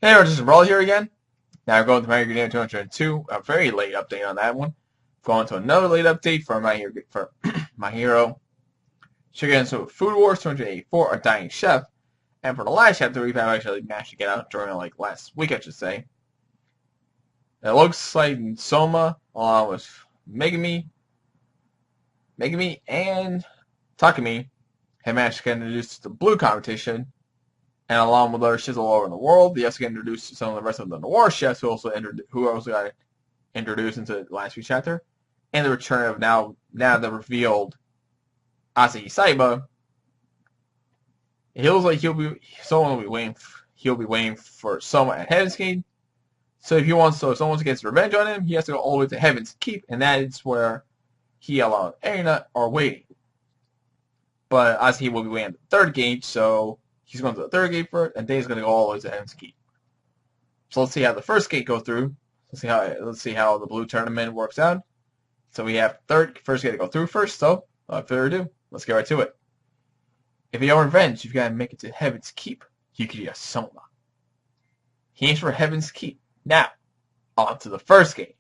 Hey, we're just Brawl here again. Now we're going to My Hero Academia 202. A very late update on that one. Going to another late update for My Hero My Hero. Shokugeki Food Wars 284, A Dying Chef. And for the last chapter, we've actually managed to get out during last week, I should say. It looks like Soma, along with Megumi, and Takumi, have managed to get introduced to the blue competition. And along with other chefs all over the world, they also get introduced to some of the rest of the noir chefs who also got introduced into the last week's chapter. And the return of now the revealed Asahi Saiba. It looks like he'll be waiting for Soma at Heaven's Gate. So if someone wants to get revenge on him, he has to go all the way to Heaven's Keep, and that is where he and Erina are waiting. But Asahi will be waiting at the third gate, so he's going to the third gate first, and Dave's going to go all the way to Heaven's Keep. So let's see how the first gate goes through. Let's see how the blue tournament works out. So we have first gate to go through first. So without further ado, let's get right to it. If you want revenge, you've got to make it to Heaven's Keep. Yukiri Soma. He aims for Heaven's Keep. Now, on to the first game.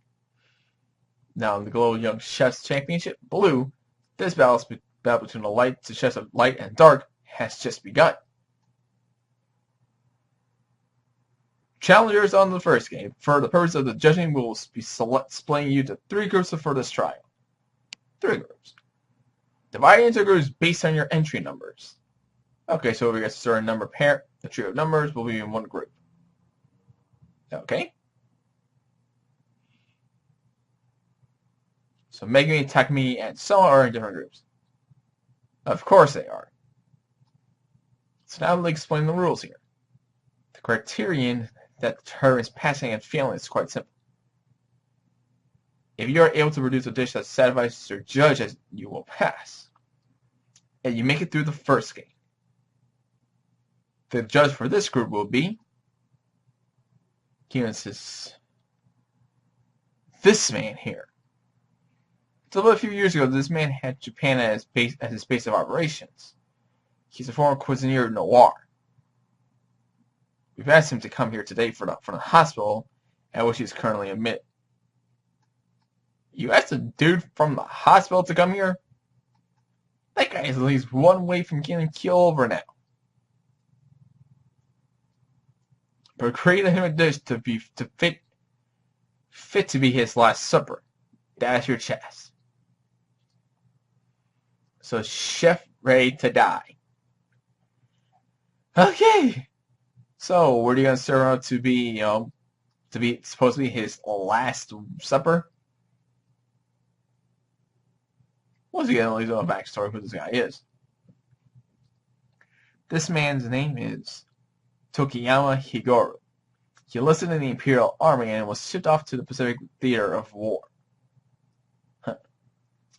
Now in the Global Young Chefs Championship, blue, this battle between the chefs of light and dark has just begun. Challengers on the first game. For the purpose of the judging, we will be splitting you to 3 groups for this trial. 3 groups. Divided into groups based on your entry numbers. Okay, so if we get a certain number pair, the trio of numbers will be in one group. Okay? So Megumi, Takumi, and Soma are in different groups. Of course they are. So now let's explain the rules here. The criterion that determines passing and failing is quite simple. If you are able to produce a dish that satisfies your judge, you will pass. And you make it through the first game. The judge for this group will be this man here. So a few years ago, this man had Japan as his base of operations. He's a former cuisinier noir. We've asked him to come here today from the hospital, at which he's currently admitted. You asked a dude from the hospital to come here? That guy is at least one way from getting killed over now. But created him a dish to fit to be his last supper. That's your chest. So chef ready to die. Okay. So what are you gonna serve out to be, supposed to be his last supper? Once again, let's do a backstory who this guy is. This man's name is Tokiyama Higoru. He enlisted in the Imperial Army and was shipped off to the Pacific Theater of War.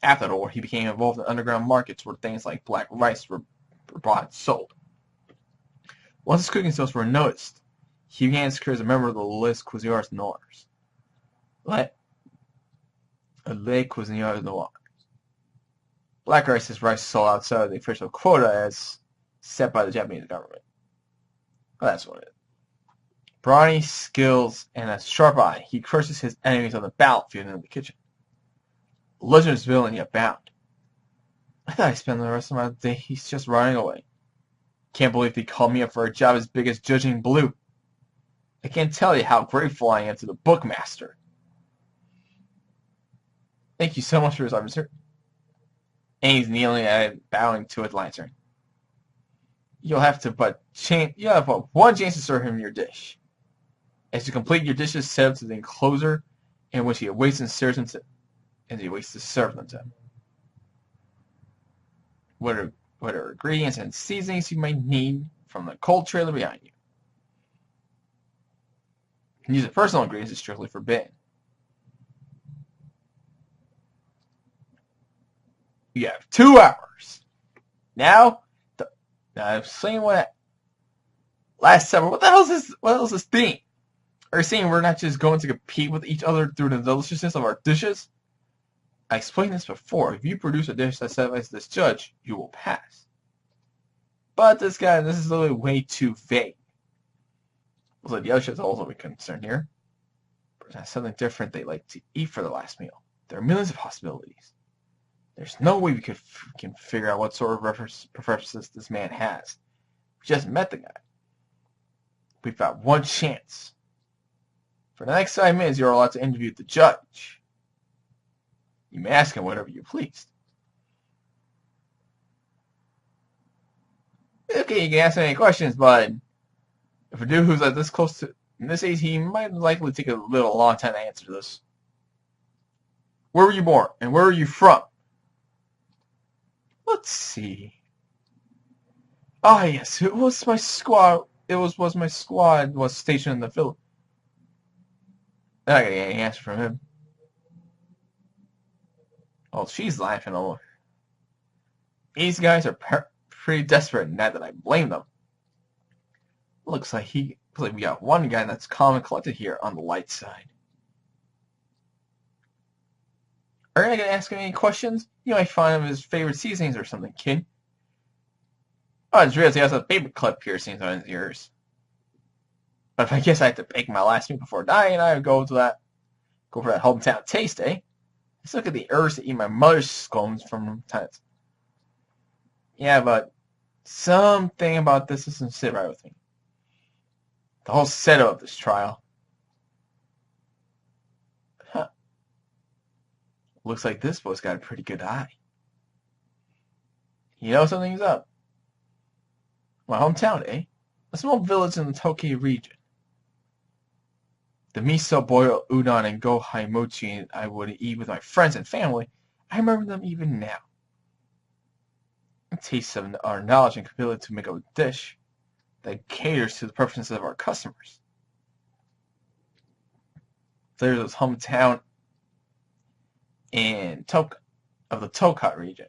After the war, he became involved in underground markets where things like black rice were bought and sold. Once his cooking skills were noticed, he began his career as a member of the Les Cuisiniers Noirs. Les Cuisiniers Noirs. Black rice is rice sold outside of the official quota as set by the Japanese government. Well, that's what it is. Brawny skills and a sharp eye, he crushes his enemies on the battlefield and in the kitchen. Legends villainy abound. I thought I'd spend the rest of my days just running away. Can't believe they called me up for a job as big as judging blue. I can't tell you how grateful I am to the bookmaster. Thank you so much for your service, sir. And he's kneeling and bowing to his lantern. You'll have but one chance to serve him your dish. As you complete your dishes, set up to the enclosure in which he awaits and serves them to, and he waits to serve them to him. Whatever ingredients and seasonings you might need from the cold trailer behind you. Use of personal ingredients is strictly forbidden. You have 2 hours. Now I'm saying what last summer. What the hell is this? What else is this theme? Are you saying we're not just going to compete with each other through the deliciousness of our dishes? I explained this before. If you produce a dish that satisfies this judge, you will pass. But this is literally way too vague. Looks like the other shit's also be concerned here. But that's something different they like to eat for their last meal. There are millions of possibilities. There's no way we can figure out what sort of preferences this man has. We just met the guy. We've got one chance. For the next 5 minutes, you're allowed to interview the judge. You may ask him whatever you please. Okay, you can ask him any questions, but if a dude who's like this close to in this age, he might likely take a long time to answer this. Where were you born, and where are you from? Let's see. Ah, yes, it was my squad. It was my squad was stationed in the Philippines. I don't get any answer from him. Oh, she's laughing over. These guys are pretty desperate, not that I blame them. Looks like we got one guy that's calm and collected here on the light side. Are you gonna ask him any questions? You might find him his favorite seasonings or something, kid. Oh, I just realized he has a paperclip piercings on his ears. But if I guess I had to bake my last meal before dying, I would go for that hometown taste, eh? Let's look at the herbs to eat my mother's scones from time. Yeah, but something about this doesn't sit right with me. The whole setup of this trial. Huh. Looks like this boy's got a pretty good eye. You know something's up. My hometown, eh? A small village in the Tokyo region. The miso boiled udon and gohai mochi I would eat with my friends and family, I remember them even now. A taste of our knowledge and ability to make a dish that caters to the preferences of our customers. There's this hometown in of the Tokai region.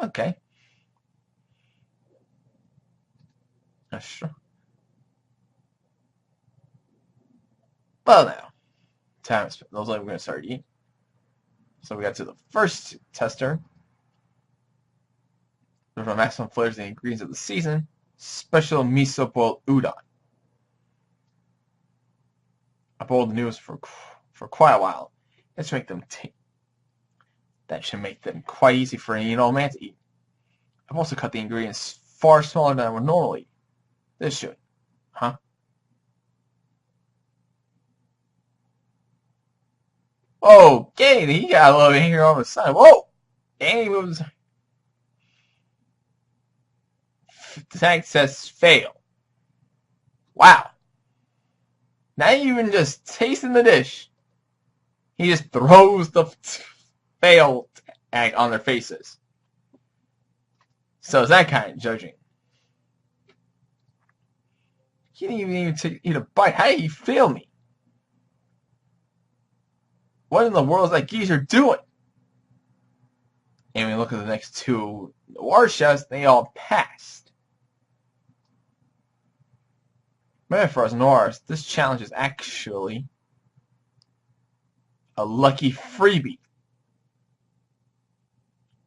Okay. That's true. Well, now, time is spent. Looks like we're going to start eating. So we got to the first tester. There's my maximum flavors and ingredients of the season. Special miso boiled udon. I boiled the noodles for quite a while. That should make them quite easy for any old man to eat. I've also cut the ingredients far smaller than I would normally eat. This should, huh? Oh, Katie, he got a little here on the side. Whoa! Katie moves. The tank says fail. Wow. Not even just tasting the dish. He just throws the fail tag on their faces. So it's that kind of judging. He didn't even eat a bite. How did he fail me? What in the world is that geezer doing? And we look at the next two noir chefs, they all passed. But for us noirs, this challenge is actually a lucky freebie.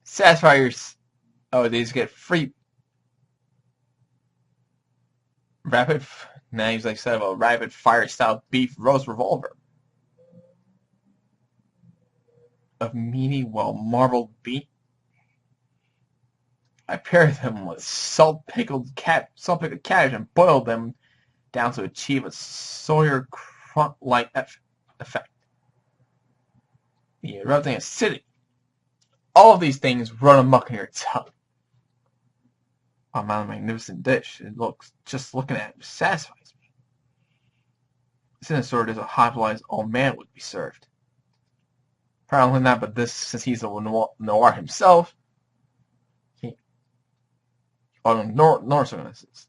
Satisfy your... Oh, they just get free... Names like said of a rapid fire style beef roast revolver. Of meaty, well marbled beef. I paired them with salt pickled cabbage and boiled them down to achieve a Sawyer crump-like effect. The erupting acidity. All of these things run amok in your tongue. Oh, my magnificent dish. It looks, just looking at it, satisfies me. This isn't sort of as a hot-wise old man would be served. Probably not, but this, since he's a noir himself, Norse witnesses.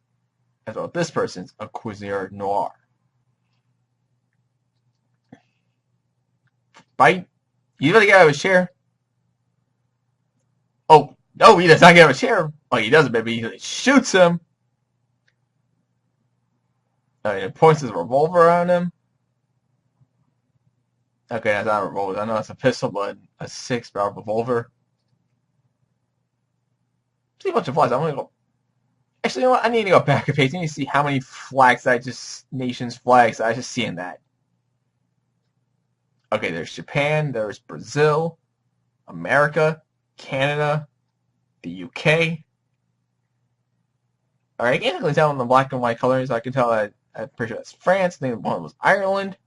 As well, this person's a cuisinier noir. Bite? You really gotta have a share? Oh, no, he does not get a share. Oh, he does, baby. He shoots him. He points his revolver on him. Okay, that's not a revolver. I know it's a pistol, but a 6-barrel revolver. See a bunch of flies. I'm gonna go. Actually, you know what? I need to go back a page. I need to see how many flags nations flags I just see in that. Okay, there's Japan, there's Brazil, America, Canada, the UK. Alright, I can't really tell in the black and white colors. I can tell that I'm pretty sure that's France. I think one was Ireland.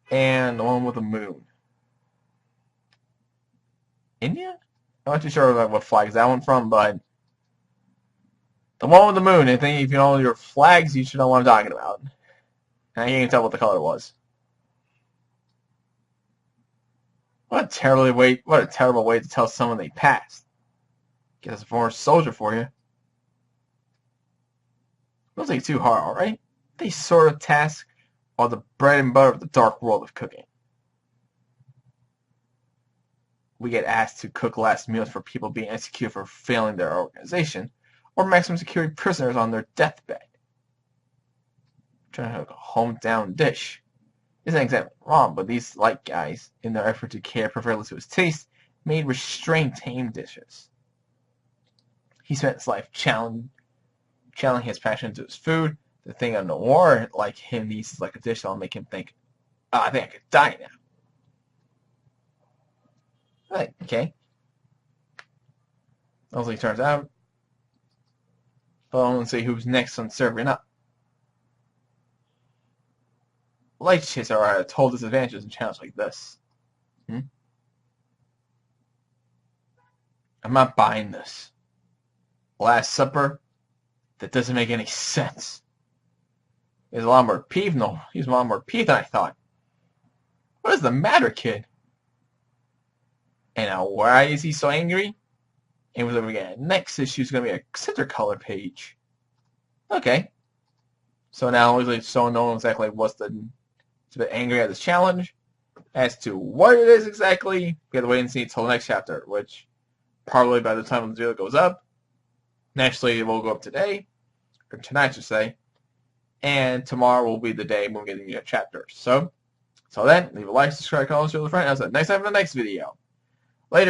And the one with the moon. India? I'm not too sure about what flag is that one from, but the one with the moon. I think if you know your flags, you should know what I'm talking about. And I can't even tell what the color was. What a terrible way to tell someone they passed. Guess it's a former soldier for you. Don't take it too hard, alright? These sort of tasks are the bread and butter of the dark world of cooking. We get asked to cook last meals for people being executed for failing their organization, or maximum security prisoners on their deathbed. Trying to cook a hometown dish isn't exactly wrong, but these light guys, in their effort to care perfectly to his taste, made restrained tame dishes. He spent his life channeling his passion to his food. The thing a noir like him needs is like a dish that'll make him think, oh, I think I could die now. Right, okay. As it turns out. Well, let's see who's next on serving up. Light shits are at a total disadvantage in channels like this. I'm not buying this. Last Supper? That doesn't make any sense. He's a lot more peeved. No, he's a lot more peeved than I thought. What is the matter, kid? And now, why is he so angry? And we're going to get next issue is going to be a center color page. Okay. So now, so no one exactly what's a bit angry at this challenge. As to what it is exactly, we have to wait and see until the next chapter, which probably by the time the video goes up, naturally it will go up today, or tonight I should say, and tomorrow will be the day when we get the new chapter. So, until then, leave a like, subscribe, comment, share with a friend. I'll see you next time for the next video. Later.